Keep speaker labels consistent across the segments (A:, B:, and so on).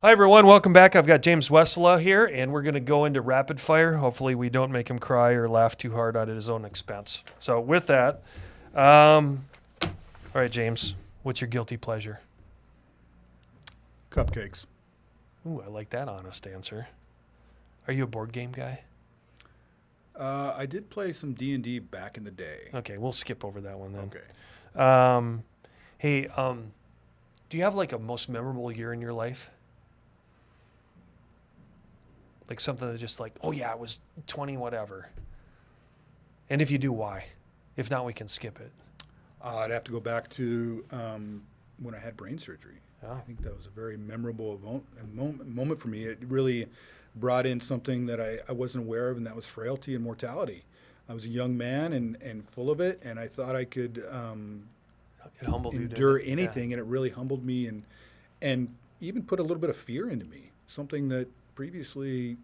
A: Hi, everyone. Welcome back. I've got James Wesala here, and we're going to go into rapid fire. Hopefully, we don't make him cry or laugh too hard at his own expense. So, with that, all right, James, what's your guilty pleasure?
B: Cupcakes.
A: Ooh, I like that honest answer. Are you a board game guy?
B: I did play some D&D back in the day.
A: Okay, we'll skip over that one then.
B: Okay.
A: Hey, do you have like a most memorable year in your life? Like something that just like, oh yeah, it was 20 whatever. And if you do, why? If not, we can skip it.
B: I'd have to go back to when I had brain surgery.
A: Oh.
B: I think that was a very memorable moment for me. It really brought in something that I wasn't aware of, and that was frailty and mortality. I was a young man and full of it, and I thought I could
A: It humbled you,
B: endure
A: didn't it?
B: anything, and it really humbled me and even put a little bit of fear into me, something that previously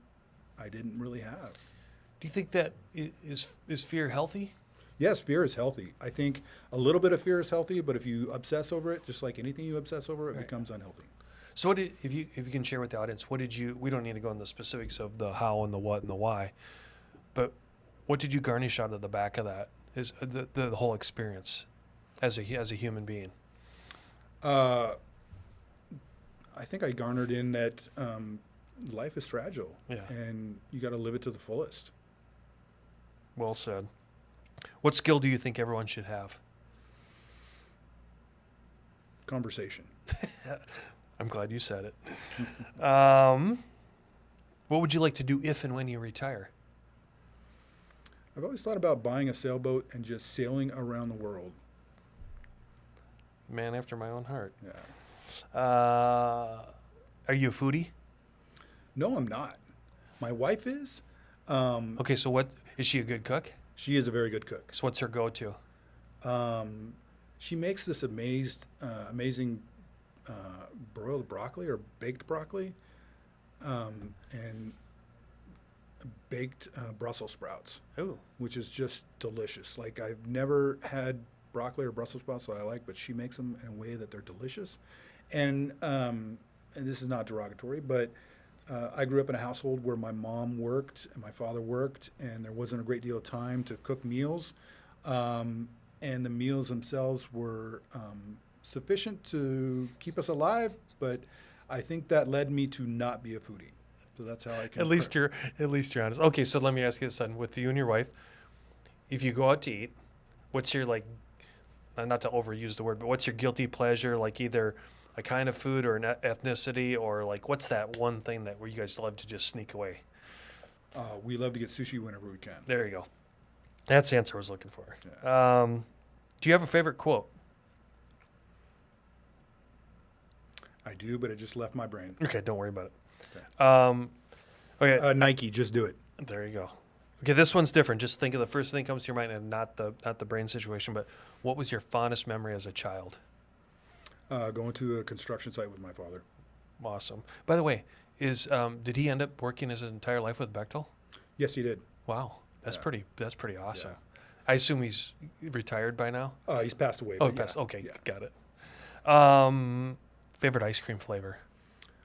B: I didn't really have.
A: Do you think that is fear healthy?
B: Yes, fear is healthy. I think a little bit of fear is healthy, but if you obsess over it, just like anything you obsess over, it becomes unhealthy.
A: So if you can share with the audience, we don't need to go into the specifics of the how and the what and the why, but what did you garnish out of the back of that? Is the whole experience as a human being?
B: I think I garnered in that life is fragile, and you got to live it to the fullest.
A: Well said. What skill do you think everyone should have?
B: Conversation.
A: I'm glad you said it. What would you like to do if and when you retire?
B: I've always thought about buying a sailboat and just sailing around the world.
A: Man after my own heart.
B: Yeah.
A: Are you a foodie?
B: No, I'm not. My wife is.
A: Okay, so what is she a good cook?
B: She is a very good cook.
A: So what's her go-to?
B: She makes this amazing broiled broccoli or baked broccoli, and baked Brussels sprouts,
A: Ooh.
B: which is just delicious. Like, I've never had broccoli or Brussels sprouts that I like, but she makes them in a way that they're delicious. And this is not derogatory, but I grew up in a household where my mom worked and my father worked, and there wasn't a great deal of time to cook meals. And the meals themselves were sufficient to keep us alive, but I think that led me to not be a foodie. So that's how I can.
A: At least you're honest. Okay, so let me ask you this then: with you and your wife, if you go out to eat, what's your not to overuse the word, but what's your guilty pleasure? Like either a kind of food or an ethnicity, or like what's that one thing that where you guys love to just sneak away?
B: We love to get sushi whenever we can.
A: There you go. That's the answer I was looking for.
B: Yeah.
A: Do you have a favorite quote?
B: I do, but it just left my brain.
A: Okay, don't worry about it.
B: Okay.
A: Okay.
B: Nike, just do it.
A: There you go. Okay, this one's different. Just think of the first thing that comes to your mind, and not the brain situation. But what was your fondest memory as a child?
B: Going to a construction site with my father.
A: Awesome. By the way, did he end up working his entire life with Bechtel?
B: Yes, he did.
A: Wow, that's
B: Yeah.
A: pretty awesome.
B: Yeah.
A: I assume he's retired by now.
B: He's passed away.
A: Oh,
B: but
A: he passed.
B: yeah.
A: Okay,
B: Yeah.
A: got it. Favorite ice cream flavor?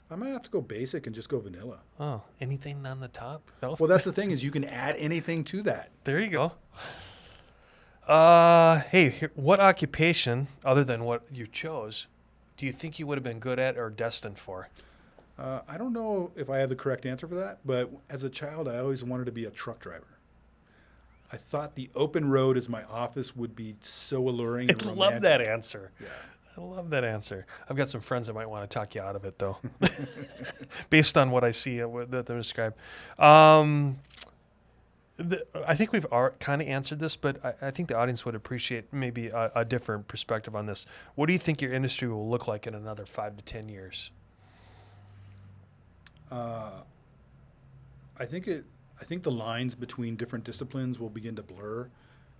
B: I might have to go basic and just go vanilla.
A: Oh, anything on the top? No.
B: Well, that's the thing, is you can add anything to that.
A: There you go. Hey, what occupation, other than what you chose, do you think you would have been good at or destined for?
B: I don't know if I have the correct answer for that, but as a child, I always wanted to be a truck driver. I thought the open road as my office would be so alluring and
A: I
B: romantic.
A: love that answer.
B: Yeah.
A: I love that answer. I've got some friends that might want to talk you out of it, though, based on what I see that they describe. I think we've kind of answered this, but I think the audience would appreciate maybe a different perspective on this. What do you think your industry will look like in another 5 to 10 years?
B: I think the lines between different disciplines will begin to blur,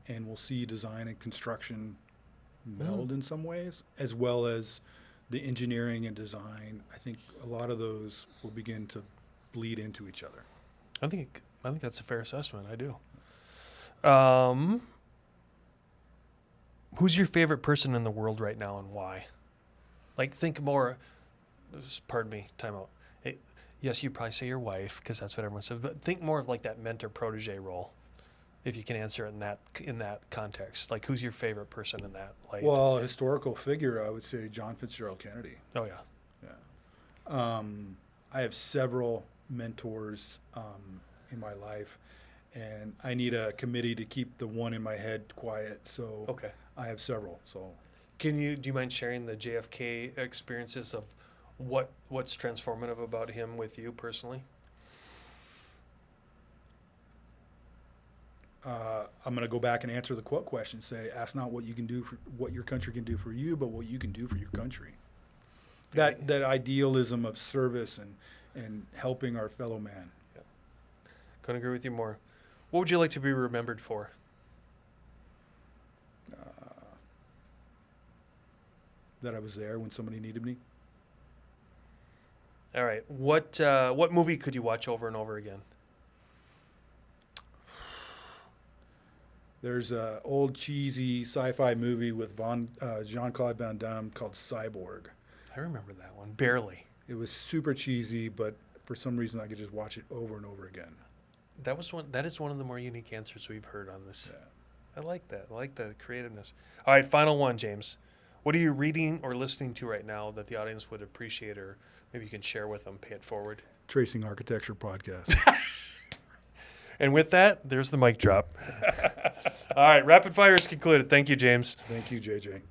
B: and we'll see design and construction meld in some ways, as well as the engineering and design. I think a lot of those will begin to bleed into each other.
A: I think that's a fair assessment. I do. Who's your favorite person in the world right now, and why? Like, think more. Pardon me. Time out. Yes, you'd probably say your wife because that's what everyone says. But think more of like that mentor-protege role, if you can answer it in that context. Like, who's your favorite person in that light?
B: Well, historical figure, I would say John Fitzgerald Kennedy.
A: Oh yeah.
B: Yeah. I have several mentors in my life, and I need a committee to keep the one in my head quiet. So
A: Okay.
B: I have several. So
A: Do you mind sharing the JFK experiences of what's transformative about him with you personally?
B: I'm going to go back and answer the quote question. Say, ask not what you can do for what your country can do for you, but what you can do for your country. That idealism of service and helping our fellow man.
A: Yeah. Couldn't agree with you more. What would you like to be remembered for?
B: That I was there when somebody needed me.
A: All right. What movie could you watch over and over again?
B: There's an old cheesy sci-fi movie with Jean-Claude Van Damme called Cyborg.
A: I remember that one. Barely.
B: It was super cheesy, but for some reason I could just watch it over and over again.
A: That is one of the more unique answers we've heard on this.
B: Yeah.
A: I like that. I like the creativeness. All right, final one, James. What are you reading or listening to right now that the audience would appreciate, or maybe you can share with them, pay it forward?
B: Tracing Architecture podcast.
A: And with that, there's the mic drop. All right, rapid fire is concluded. Thank you, James.
B: Thank you, JJ.